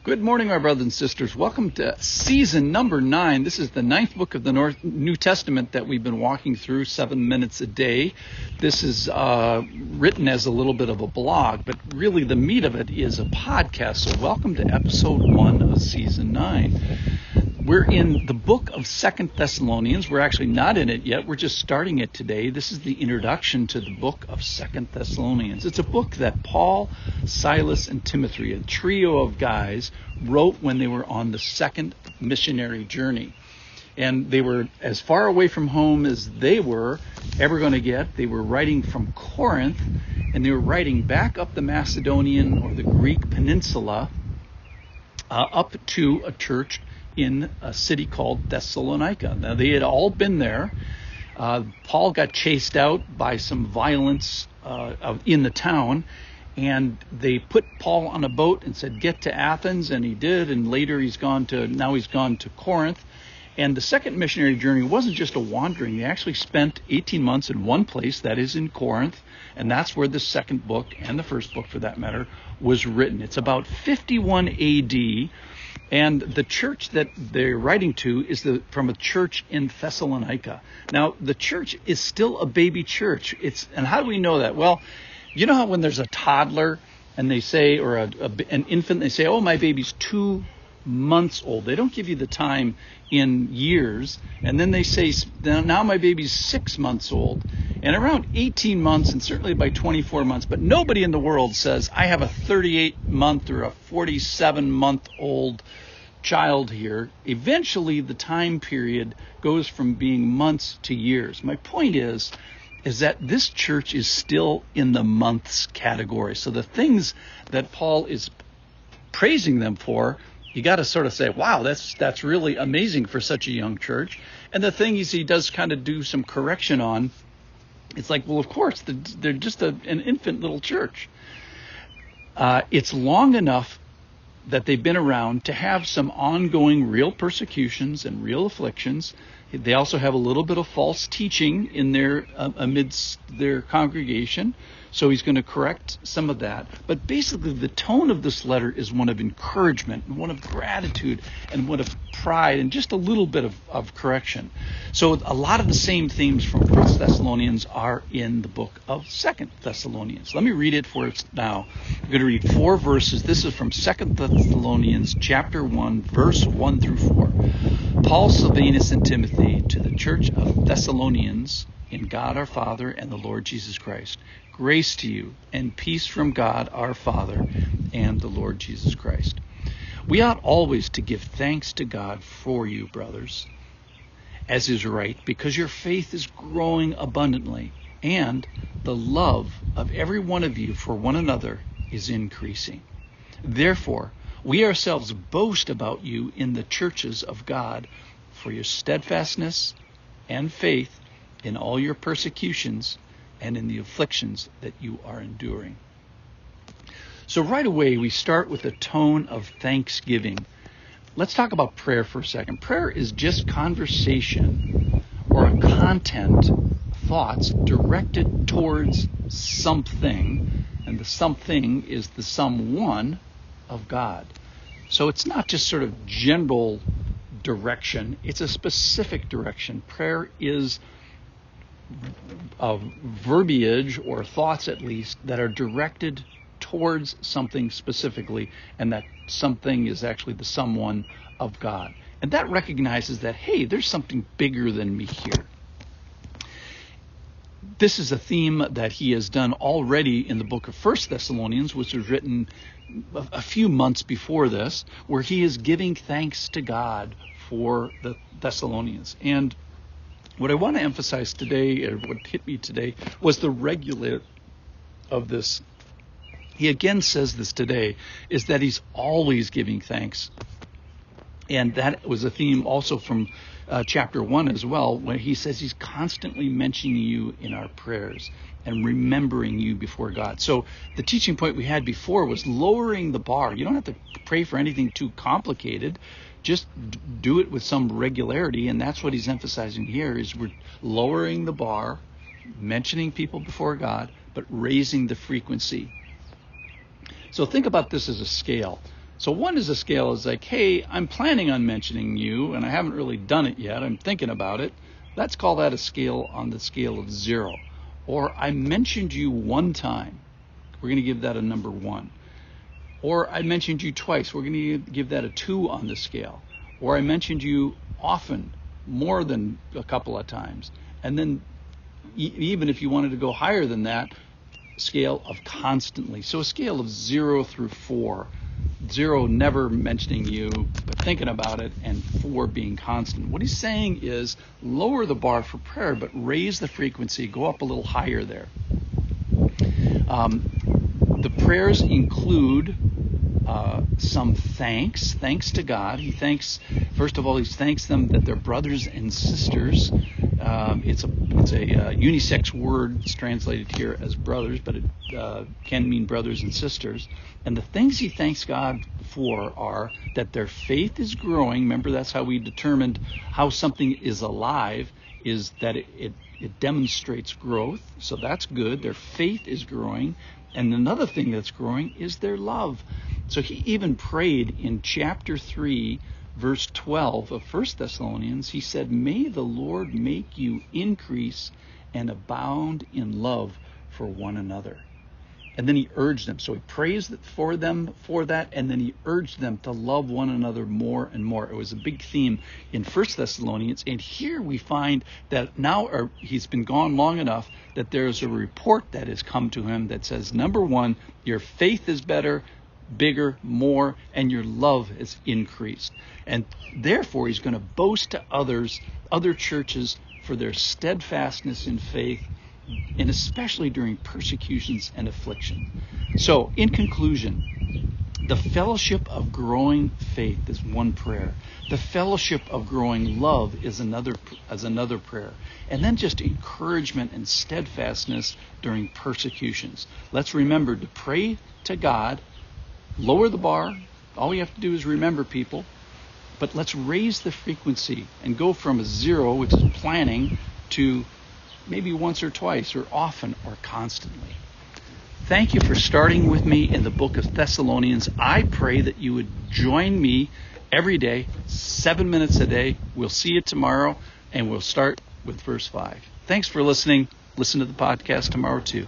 Good morning, my brothers and sisters. Welcome to season number 9. This is the 9th book of the New Testament that we've been walking through 7 minutes a day. This is written as a little bit of a blog, but really the meat of it is a podcast. So welcome to episode 1 of season 9. We're in the book of 2 Thessalonians. We're actually not in it yet. We're just starting it today. This is the introduction to the book of 2 Thessalonians. It's a book that Paul, Silas, and Timothy, a trio of guys, wrote when they were on the second missionary journey. And they were as far away from home as they were ever going to get. They were writing from Corinth, and they were writing back up the Macedonian or the Greek peninsula up to a church in a city called Thessalonica. Now, they had all been there. Paul got chased out by some violence in the town, and they put Paul on a boat and said, get to Athens, and he did, and later he's gone to Corinth. And the second missionary journey wasn't just a wandering. They actually spent 18 months in one place, that is in Corinth, and that's where the second book, and the first book for that matter, was written. It's about 51 AD, and the church that they're writing to is from a church in Thessalonica. Now, the church is still a baby church. And how do we know that? Well, you know how when there's a toddler and they say, or an infant, they say, oh, my baby's 2 months old. They don't give you the time in years. And then they say, now my baby's 6 months old. And around 18 months, and certainly by 24 months, but nobody in the world says, I have a 38-month or a 47-month-old child here. Eventually, the time period goes from being months to years. My point is that this church is still in the months category. So the things that Paul is praising them for, you got to sort of say, wow, that's really amazing for such a young church. And the thing is, he does kind of do some correction on. It's like, well, of course, they're just an infant little church. It's long enough that they've been around to have some ongoing real persecutions and real afflictions. They also have a little bit of false teaching in their amidst their congregation. So he's going to correct some of that. But basically, the tone of this letter is one of encouragement, and one of gratitude, and one of pride, and just a little bit of correction. So a lot of the same themes from 1 Thessalonians are in the book of 2 Thessalonians. Let me read it for us now. I'm going to read 4 verses. This is from 2 Thessalonians chapter 1, verse 1 through 4. Paul, Silvanus, and Timothy, to the church of Thessalonians, in God our Father and the Lord Jesus Christ. Grace to you and peace from God our Father and the Lord Jesus Christ. We ought always to give thanks to God for you, brothers, as is right, because your faith is growing abundantly, and the love of every one of you for one another is increasing. Therefore, we ourselves boast about you in the churches of God for your steadfastness and faith in all your persecutions and in the afflictions that you are enduring. So right away, we start with a tone of thanksgiving. Let's talk about prayer for a second. Prayer is just conversation or a content, thoughts directed towards something, and the something is the someone of God. So it's not just sort of general direction, it's a specific direction. Prayer is verbiage, or thoughts at least, that are directed towards something specifically, and that something is actually the someone of God. And that recognizes that, hey, there's something bigger than me here. This is a theme that he has done already in the book of 1 Thessalonians, which was written a few months before this, where he is giving thanks to God for the Thessalonians. And what I want to emphasize today, or what hit me today, was the regular of this. He again says this today, is that he's always giving thanks. And that was a theme also from chapter 1 as well, when he says he's constantly mentioning you in our prayers and remembering you before God. So the teaching point we had before was lowering the bar. You don't have to pray for anything too complicated. Just do it with some regularity, and that's what he's emphasizing here, is we're lowering the bar, mentioning people before God, but raising the frequency. So think about this as a scale. So 1 is a scale is like, hey, I'm planning on mentioning you, and I haven't really done it yet. I'm thinking about it. Let's call that a scale on the scale of 0. Or I mentioned you 1 time. We're going to give that a number 1. Or I mentioned you twice. We're going to give that a 2 on the scale. Or I mentioned you often, more than a couple of times. And then even if you wanted to go higher than that, scale of constantly. So a scale of 0 through 4. 0 never mentioning you, but thinking about it, and 4 being constant. What he's saying is lower the bar for prayer, but raise the frequency, go up a little higher there. The prayers include some thanks to God. He thanks, first of all, he thanks them that they're brothers and sisters. It's a unisex word. It's translated here as brothers, but it can mean brothers and sisters. And the things he thanks God for are that their faith is growing. Remember, that's how we determined how something is alive, is that it demonstrates growth. So that's good. Their faith is growing. And another thing that's growing is their love. So he even prayed in chapter 3, verse 12 of 1 Thessalonians. He said, may the Lord make you increase and abound in love for one another. And then he urged them. So he praised for them for that, and then he urged them to love one another more and more. It was a big theme in 1 Thessalonians. And here we find that now he's been gone long enough that there's a report that has come to him that says, number 1, your faith is better, bigger, more, and your love has increased. And therefore he's going to boast to others, other churches, for their steadfastness in faith, and especially during persecutions and affliction. So, in conclusion, the fellowship of growing faith is one prayer. The fellowship of growing love is another prayer. And then just encouragement and steadfastness during persecutions. Let's remember to pray to God, lower the bar. All we have to do is remember, people. But let's raise the frequency and go from a 0, which is planning, to maybe once or twice or often or constantly. Thank you for starting with me in the book of Thessalonians. I pray that you would join me every day, 7 minutes a day. We'll see you tomorrow, and we'll start with verse 5. Thanks for listening. Listen to the podcast tomorrow too.